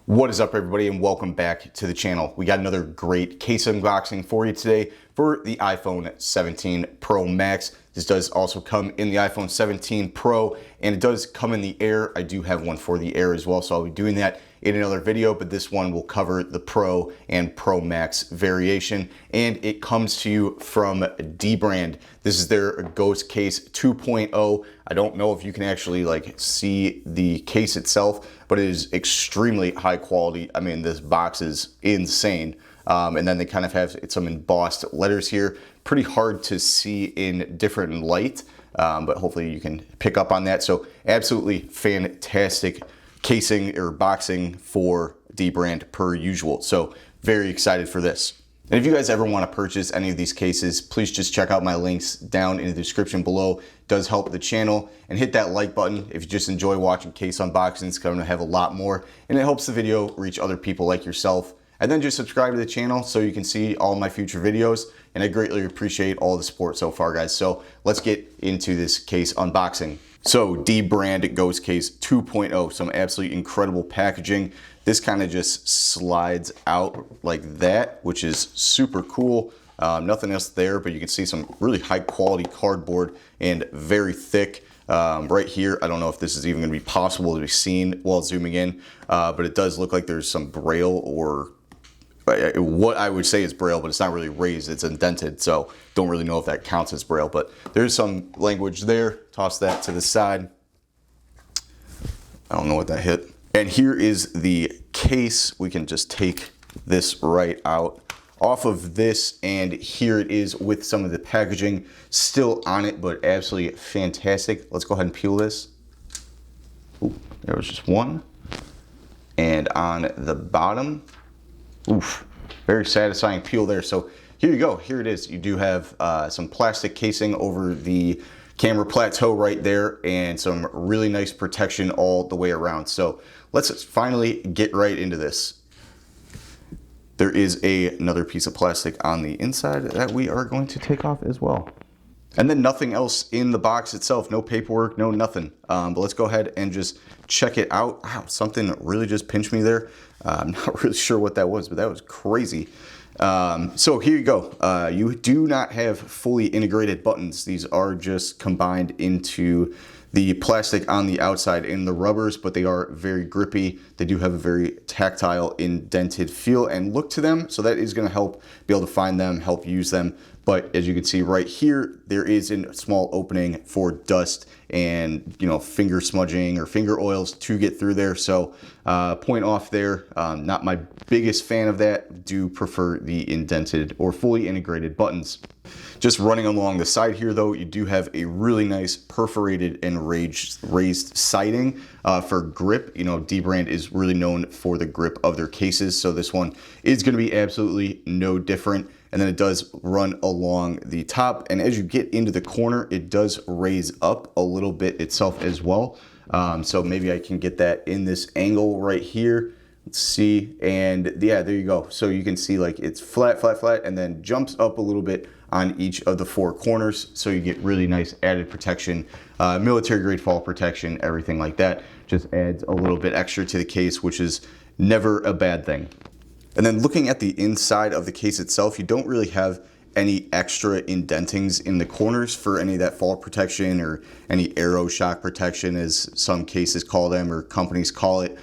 What is up, everybody, and welcome back to the channel. We got another great case unboxing for you today for the iPhone 17 Pro Max. This does also come in the iPhone 17 Pro, and it does come in the Air. I do have one for the Air as well, so I'll be doing that in another video, but this one will cover the Pro and Pro Max variation, and it comes to you from dbrand. This is their Ghost Case 2.0. I don't know if you can actually see the case itself, but it is extremely high quality. I mean, this box is insane. And then they kind of have some embossed letters here. Pretty hard to see in different light, but hopefully you can pick up on that. So absolutely fantastic casing or boxing for dbrand per usual. So very excited for this. And if you guys ever want to purchase any of these cases, please just check out my links down in the description below. It does help the channel, and hit that like button if you just enjoy watching case unboxings, because I'm gonna have a lot more, and it helps the video reach other people like yourself. And then just subscribe to the channel so you can see all my future videos, and I greatly appreciate all the support so far, guys. So let's get into this case unboxing. So dbrand Ghost Case 2.0, some absolutely incredible packaging. This kind of just slides out like that, which is super cool. Nothing else there, but you can see some really high quality cardboard and very thick. Right here, I don't know if this is even going to be possible to be seen while zooming in, but it does look like there's some braille, or what I would say is braille, but it's not really raised, it's indented, so don't really know if that counts as braille, but there's some language there. Toss that to the side. I don't know what that hit. And here is the case. We can just take this right out off of this, and here it is with some of the packaging still on it, but absolutely fantastic. Let's go ahead and peel this. Ooh, there was just one. And on the bottom, oof, very satisfying peel there. So here you go, here it is. You do have some plastic casing over the camera plateau right there, and some really nice protection all the way around. So let's finally get right into this. There is another piece of plastic on the inside that we are going to take off as well. And then nothing else in the box itself, no paperwork, no nothing. But let's go ahead and just check it out. Wow, something really just pinched me there. I'm not really sure what that was, but that was crazy. So here you go. You do not have fully integrated buttons. These are just combined into the plastic on the outside in the rubbers, but they are very grippy. They do have a very tactile, indented feel and look to them, so that is going to help be able to find them, help use them. But as you can see right here, there is a small opening for dust and finger smudging or finger oils to get through there. So point off there. Not my biggest fan of that. Do prefer the indented or fully integrated buttons. Just running along the side here, though, you do have a really nice perforated and raised siding for grip. dbrand is really known for the grip of their cases, so this one is going to be absolutely no different. And then it does run along the top, and as you get into the corner, it does raise up a little bit itself as well. So maybe I can get that in this angle right here. Let's see, and yeah, there you go. So you can see it's flat, flat, flat, and then jumps up a little bit on each of the four corners, so you get really nice added protection, military grade fall protection, everything like that. Just adds a little bit extra to the case, which is never a bad thing. And then looking at the inside of the case itself, you don't really have any extra indentings in the corners for any of that fall protection or any arrow shock protection, as some cases call them or companies call it.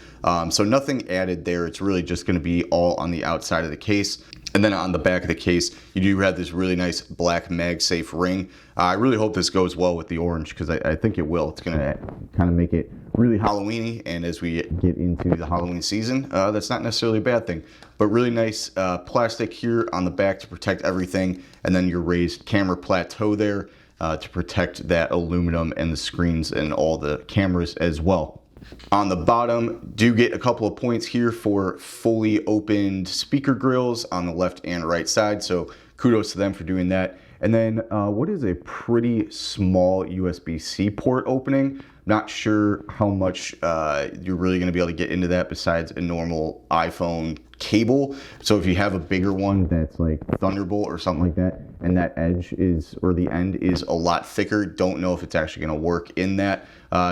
So nothing added there. It's really just going to be all on the outside of the case. And then on the back of the case, you do have this really nice black MagSafe ring. I really hope this goes well with the orange, because I think it will. It's going to kind of make it really Halloween-y, and as we get into the Halloween season, that's not necessarily a bad thing. But really nice plastic here on the back to protect everything, and then your raised camera plateau there to protect that aluminum and the screens and all the cameras as well. On the bottom, do get a couple of points here for fully opened speaker grills on the left and right side, so kudos to them for doing that. And then what is a pretty small USB-C port opening. Not sure how much you're really going to be able to get into that besides a normal iPhone cable. So if you have a bigger one that's like Thunderbolt or something like that, and that edge is, or the end is a lot thicker, don't know if it's actually going to work in that.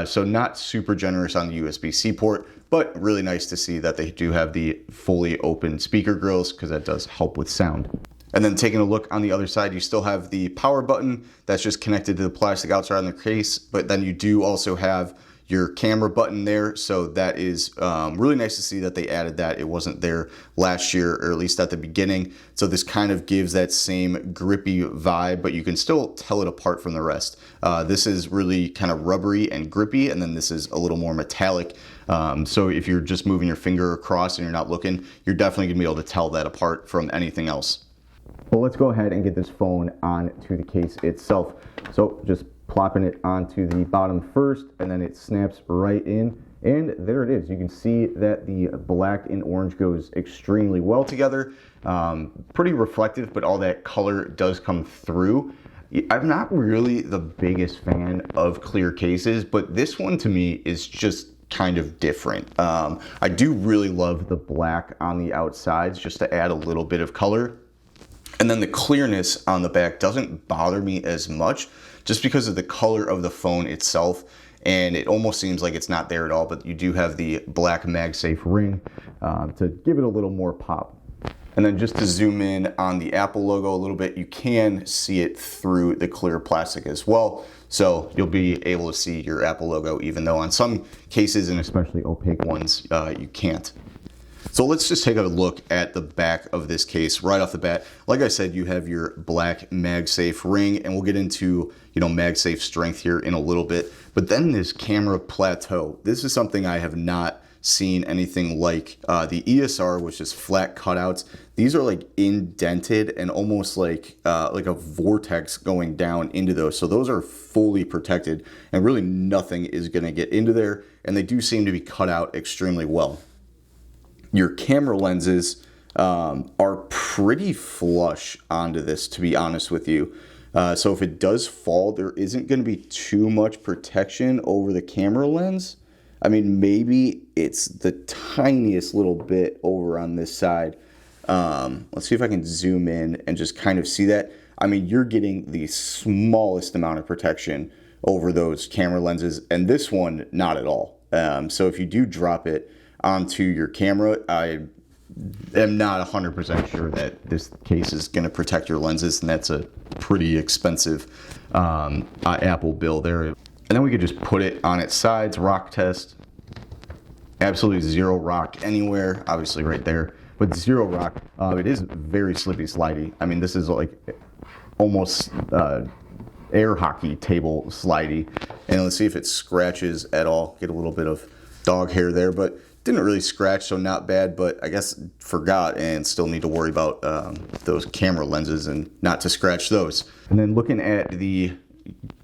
So not super generous on the USB-C port, but really nice to see that they do have the fully open speaker grills because that does help with sound. And then taking a look on the other side, you still have the power button that's just connected to the plastic outside on the case, but then you do also have your camera button there. So that is really nice to see that they added that. It wasn't there last year, or at least at the beginning. So this kind of gives that same grippy vibe, but you can still tell it apart from the rest. This is really kind of rubbery and grippy, and then this is a little more metallic. So if you're just moving your finger across and you're not looking, you're definitely gonna be able to tell that apart from anything else. Well, let's go ahead and get this phone onto the case itself. So just plopping it onto the bottom first, and then it snaps right in, and there it is. You can see that the black and orange goes extremely well together. Pretty reflective, but all that color does come through. I'm not really the biggest fan of clear cases, but this one to me is just kind of different. I do really love the black on the outsides just to add a little bit of color. And then the clearness on the back doesn't bother me as much just because of the color of the phone itself. And it almost seems like it's not there at all, but you do have the black MagSafe ring to give it a little more pop. And then just to zoom in on the Apple logo a little bit, you can see it through the clear plastic as well. So you'll be able to see your Apple logo, even though on some cases, and especially opaque ones, you can't. So let's just take a look at the back of this case right off the bat. Like I said, you have your black MagSafe ring, and we'll get into, MagSafe strength here in a little bit. But then this camera plateau. This is something I have not seen anything like. The ESR, which is flat cutouts, these are like indented and almost like a vortex going down into those. So those are fully protected, and really nothing is going to get into there. And they do seem to be cut out extremely well. Your camera lenses are pretty flush onto this, to be honest with you. So if it does fall, there isn't going to be too much protection over the camera lens. I mean, maybe it's the tiniest little bit over on this side. Let's see if I can zoom in and just kind of see that. I mean, you're getting the smallest amount of protection over those camera lenses, and this one, not at all. So if you do drop it onto your camera, I am not 100% sure that this case is going to protect your lenses, and that's a pretty expensive Apple bill there. And then we could just put it on its sides, rock test. Absolutely zero rock anywhere, obviously right there, but zero rock. It is very slippy slidey. I mean, this is like almost air hockey table slidey. And let's see if it scratches at all. Get a little bit of dog hair there, but didn't really scratch, so not bad, but I guess forgot and still need to worry about those camera lenses and not to scratch those. And then looking at the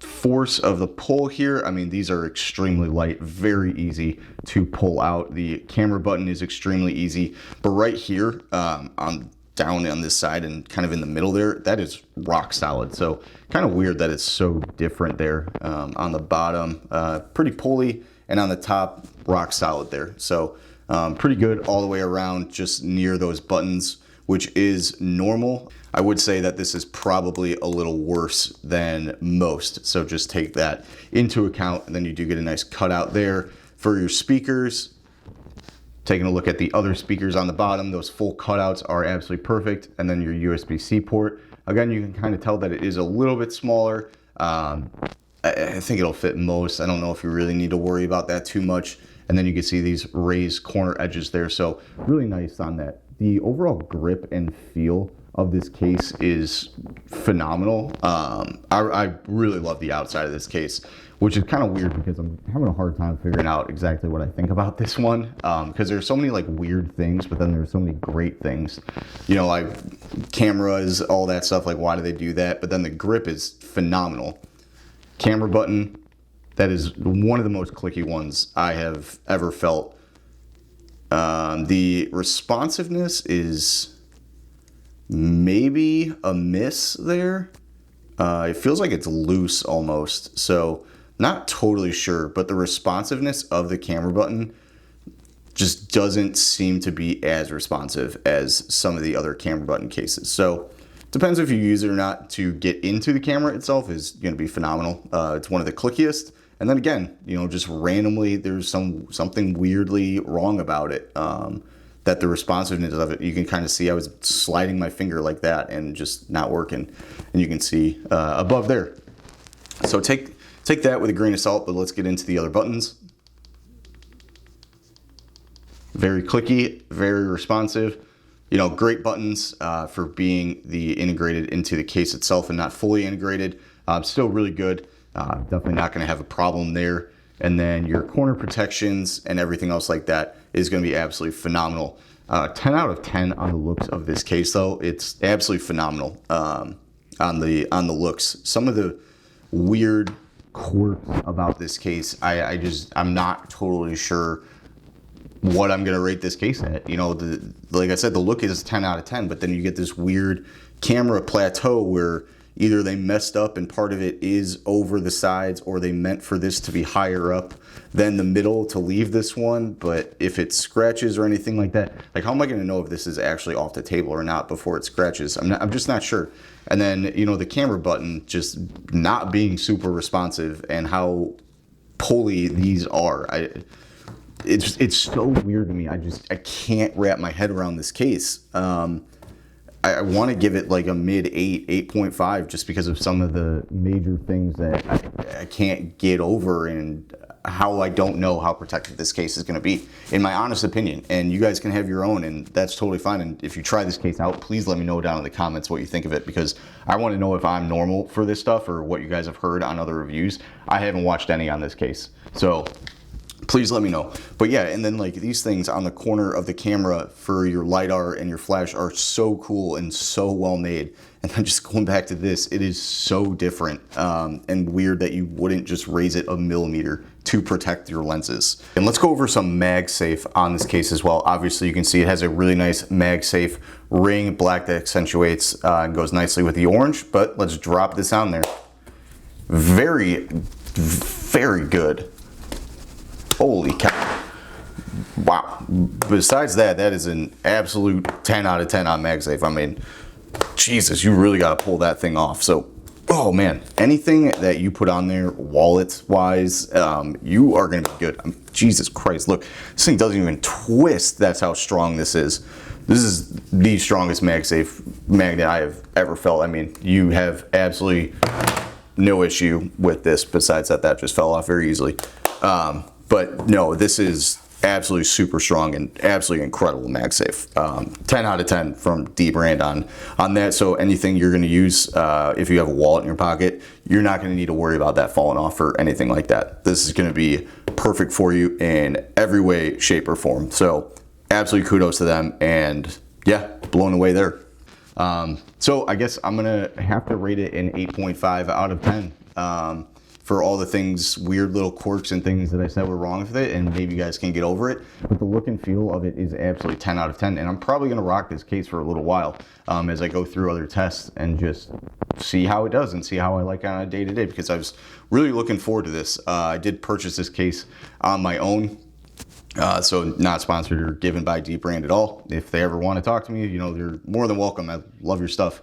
force of the pull here, I mean, these are extremely light, very easy to pull out. The camera button is extremely easy, but right here down on this side and kind of in the middle there, that is rock solid. So kind of weird that it's so different there. On the bottom, pretty pulley, and on the top, rock solid there. So pretty good all the way around, just near those buttons, which is normal. I would say that this is probably a little worse than most. So just take that into account. And then you do get a nice cutout there for your speakers. Taking a look at the other speakers on the bottom, those full cutouts are absolutely perfect. And then your USB-C port. Again, you can kind of tell that it is a little bit smaller. I think it'll fit most. I don't know if you really need to worry about that too much. And then you can see these raised corner edges there. So really nice on that. The overall grip and feel of this case is phenomenal. I really love the outside of this case, which is kind of weird because I'm having a hard time figuring out exactly what I think about this one. Because there's so many like weird things, but then there's so many great things. Like cameras, all that stuff. Like, why do they do that? But then the grip is phenomenal. Camera button, that is one of the most clicky ones I have ever felt. The responsiveness is maybe a miss there. It feels like it's loose almost, so not totally sure, but the responsiveness of the camera button just doesn't seem to be as responsive as some of the other camera button cases. So depends if you use it or not. To get into the camera itself is going to be phenomenal. It's one of the clickiest, And then again, you know, just randomly there's something weirdly wrong about it. That the responsiveness of it, you can kind of see I was sliding my finger like that and just not working. And you can see above there. So take that with a grain of salt, but let's get into the other buttons. Very clicky, very responsive. You know, great buttons for being integrated into the case itself and not fully integrated. Still really good. Definitely not going to have a problem there. And then your corner protections and everything else like that is going to be absolutely phenomenal. 10 out of 10 on the looks of this case, though. It's absolutely phenomenal on the looks. Some of the weird quirks about this case, I'm not totally sure what I'm going to rate this case at. You know, like I said, the look is 10 out of 10, but then you get this weird camera plateau where either they messed up and part of it is over the sides, or they meant for this to be higher up than the middle to leave this one. But if it scratches or anything like that, like how am I going to know if this is actually off the table or not before it scratches? I'm just not sure. And then, you know, the camera button just not being super responsive and how pulley these are. It's so weird to me. I can't wrap my head around this case. I want to give it like a mid 8.5, just because of some of the major things that I can't get over, and how I don't know how protected this case is going to be, in my honest opinion. And you guys can have your own, and that's totally fine. And if you try this case out, please let me know down in the comments what you think of it, because I want to know if I'm normal for this stuff or what you guys have heard on other reviews. I haven't watched any on this case, so please let me know. But yeah, and then like these things on the corner of the camera for your LiDAR and your flash are so cool and so well made. And then just going back to this, it is so different and weird that you wouldn't just raise it a millimeter to protect your lenses. And let's go over some MagSafe on this case as well. Obviously you can see it has a really nice MagSafe ring, black, that accentuates and goes nicely with the orange. But let's drop this on there. Very, very good. Holy cow. Wow. Besides that, that is an absolute 10 out of 10 on MagSafe. I mean, Jesus, you really got to pull that thing off. So, oh man, anything that you put on there, wallet-wise, you are going to be good. Jesus Christ, look, this thing doesn't even twist. That's how strong this is. This is the strongest MagSafe magnet I have ever felt. I mean, you have absolutely no issue with this, besides that just fell off very easily. But no, this is absolutely super strong and absolutely incredible MagSafe. 10 out of 10 from dbrand on that. So anything you're going to use, if you have a wallet in your pocket, you're not going to need to worry about that falling off or anything like that. This is going to be perfect for you in every way, shape, or form. So absolutely kudos to them, and yeah, blown away there. So I guess I'm going to have to rate it an 8.5 out of 10. For all the things, weird little quirks and things that I said were wrong with it, and maybe you guys can get over it. But the look and feel of it is absolutely 10 out of 10, and I'm probably going to rock this case for a little while as I go through other tests and just see how it does and see how I like it on a day-to-day, because I was really looking forward to this. I did purchase this case on my own, so not sponsored or given by dbrand at all. If they ever want to talk to me, you know, they're more than welcome. I love your stuff.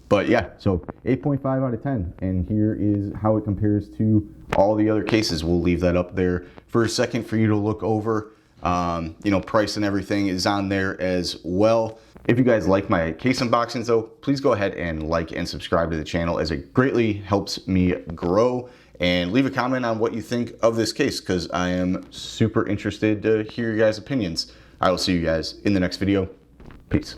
But yeah, so 8.5 out of 10. And here is how it compares to all the other cases. We'll leave that up there for a second for you to look over. You know, price and everything is on there as well. If you guys like my case unboxings though, please go ahead and like and subscribe to the channel, as it greatly helps me grow. And leave a comment on what you think of this case, because I am super interested to hear your guys' opinions. I will see you guys in the next video. Peace.